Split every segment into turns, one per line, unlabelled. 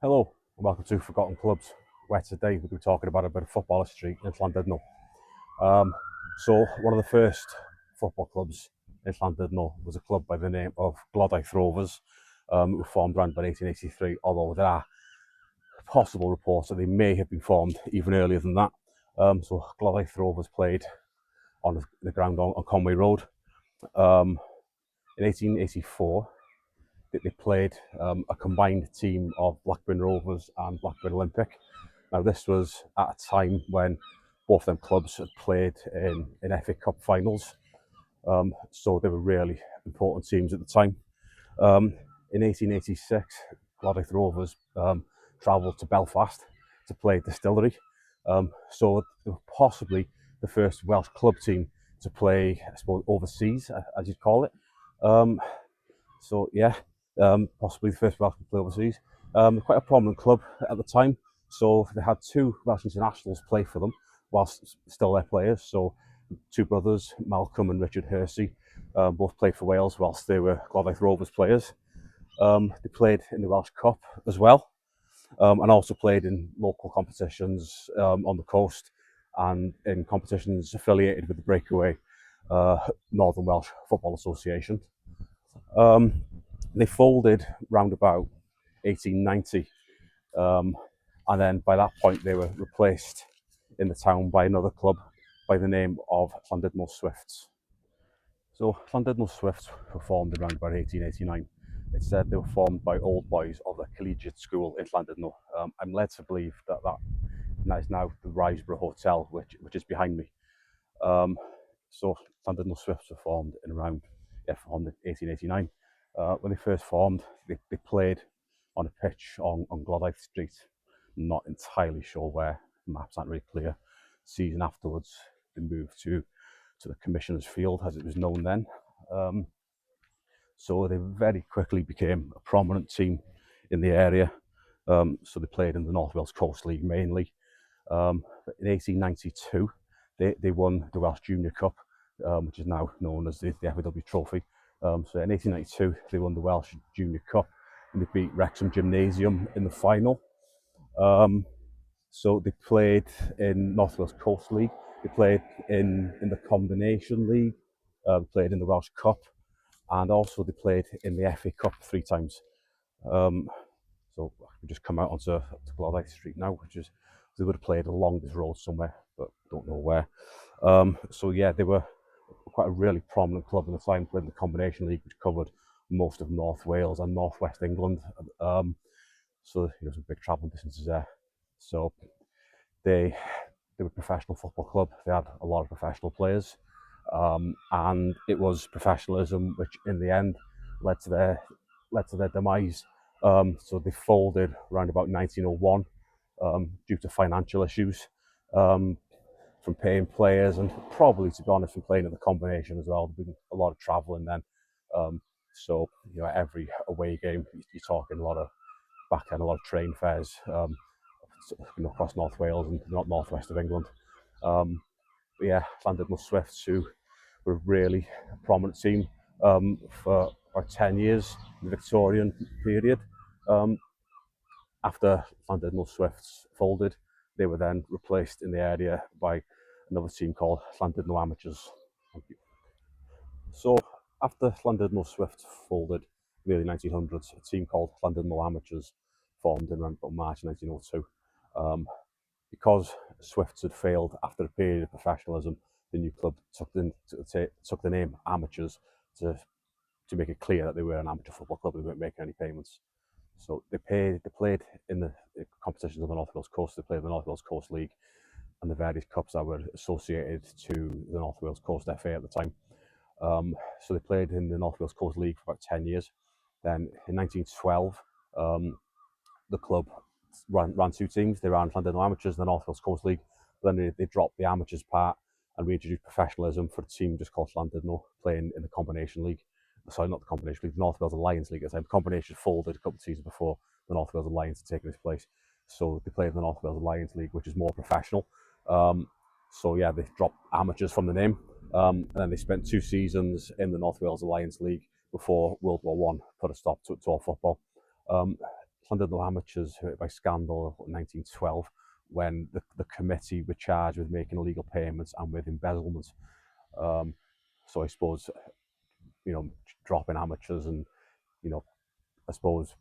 Hello, and welcome to Forgotten Clubs, where today we'll be talking about a bit of football history in Llandudno. Um, one of the first football clubs in Llandudno was a club by the name of Gloddaeth Rovers, who were formed around about 1883, although there are possible reports that they may have been formed even earlier than that. Gloddaeth Rovers played on the ground on Conway Road. Um, in 1884, they played a combined team of Blackburn Rovers and Blackburn Olympic. Now, this was at a time when both of them clubs had played in FA Cup finals, so they were really important teams at the time. In 1886, Gloddaeth Rovers travelled to Belfast to play Distillery, so they were possibly the first Welsh club team to play, I suppose, overseas, as you'd call it. Um, Possibly the first Welsh to play overseas. Quite a prominent club at the time, so they had two Welsh internationals play for them whilst still their players. So two brothers, Malcolm and Richard Hersey, both played for Wales whilst they were Gloddaeth Rovers players. They played in the Welsh Cup as well, and also played in local competitions on the coast and in competitions affiliated with the breakaway Northern Welsh Football Association. Um, they folded round about 1890, and then by that point they were replaced in the town by another club by the name of Llandudno Swifts. So Llandudno Swifts were formed around about 1889. It said they were formed by old boys of a collegiate school in Llandudno. I'm led to believe that is now the Riseborough Hotel, which is behind me. Um, so Llandudno Swifts were formed in 1889. When they first formed, they played on a pitch on Gloddaeth Street. Not entirely sure where, the maps aren't really clear. Season afterwards, they moved to the Commissioner's Field, as it was known then. So they very quickly became a prominent team in the area. So they played in the North Wales Coast League mainly. In 1892, they won the Welsh Junior Cup, which is now known as the FAW Trophy. So in 1892, they won the Welsh Junior Cup and they beat Wrexham Gymnasium in the final. So they played in North Wales Coast League. They played in the Combination League. Played in the Welsh Cup, and also they played in the FA Cup three times. Um, so we just come out onto Gloddaeth Street now, which is they would have played along this road somewhere, but don't know where. They were quite a really prominent club in the time, played in the Combination League, which covered most of North Wales and North West England. Some big travelling distances there. So they were a professional football club. They had a lot of professional players, and it was professionalism which, in the end, led to their demise. So they folded around about 1901 due to financial issues, from paying players and probably, to be honest, from playing in the Combination as well. There's been a lot of travelling then. Every away game, you're talking a lot of a lot of train fares across North Wales and not northwest of England. Llandudno Swifts, who were a really prominent team for about 10 years in the Victorian period. After Llandudno Swifts folded, they were then replaced in the area by another team called Llandudno Amateurs. Thank you. So after Llandudno Swifts folded in the early 1900s, a team called Llandudno Amateurs formed in around March 1902. Because Swifts had failed after a period of professionalism, the new club took the name Amateurs to make it clear that they were an amateur football club. They weren't making any payments. So they played in the competitions on the North Wales Coast. They played in the North Wales Coast League and the various cups that were associated to the North Wales Coast FA at the time. So they played in the North Wales Coast League for about 10 years. Then in 1912, the club ran two teams. They ran Llandudno Amateurs and the North Wales Coast League. Then they dropped the amateurs part and reintroduced professionalism for a team just called Llandudno, playing in the Combination League. Sorry, not the Combination League, the North Wales Alliance League at the time. The Combination folded a couple of seasons before the North Wales Alliance had taken its place. So they played in the North Wales Alliance League, which is more professional. They dropped amateurs from the name. And then they spent 2 seasons in the North Wales Alliance League before World War One put a stop to all football. Llandudno amateurs hurt by scandal in 1912 when the committee were charged with making illegal payments and with embezzlement. Um, so I suppose, you know, dropping amateurs and, you know, I suppose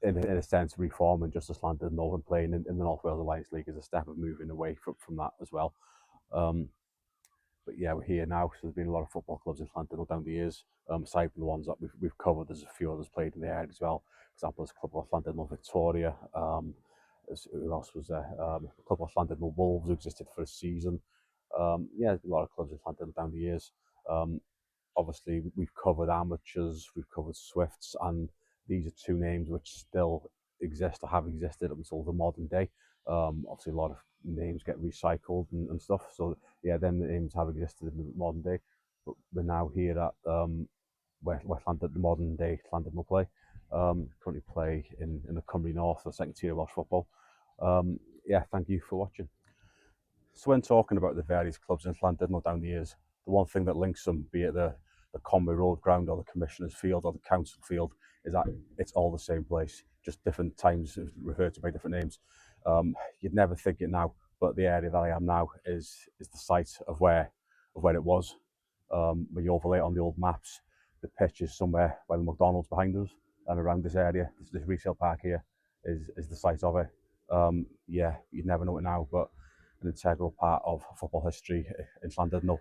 in a sense reforming Justice Llandudno and playing in the North Wales Alliance League is a step of moving away from that as well. Um, but yeah, we're here now. So there's been a lot of football clubs in Llandudno down the years. Aside from the ones that we've covered, there's a few others played in the area as well. For example, there's a club of Llandudno Victoria. Who else was there? A club of Llandudno Wolves who existed for a season. Yeah, there's been a lot of clubs in Llandudno down the years. Um, Obviously, we've covered amateurs, we've covered Swifts, and these are two names which still exist or have existed up until the modern day. Obviously, a lot of names get recycled and stuff. So yeah, then the names have existed in the modern day. But we're now here at West London, the modern day Llandudno will play. Currently play in the Cymru North, the second tier of Welsh football. Yeah, thank you for watching. So when talking about the various clubs in Llandudno down the years, the one thing that links them, be it the Conway Road ground or the Commissioner's Field or the Council Field, is that it's all the same place, just different times referred to by different names. You'd never think it now, but the area that I am now is the site of where it was. When you overlay it on the old maps, the pitch is somewhere by the McDonald's behind us, and around this area, this resale park here, is the site of it. Yeah, you'd never know it now, but an integral part of football history in Llandudno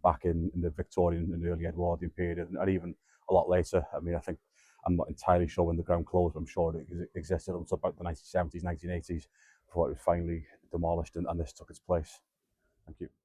back in the Victorian and early Edwardian period, and even a lot later. I mean, I think I'm not entirely sure when the ground closed, but I'm sure it existed until about the 1970s, 1980s, before it was finally demolished and this took its place. Thank you.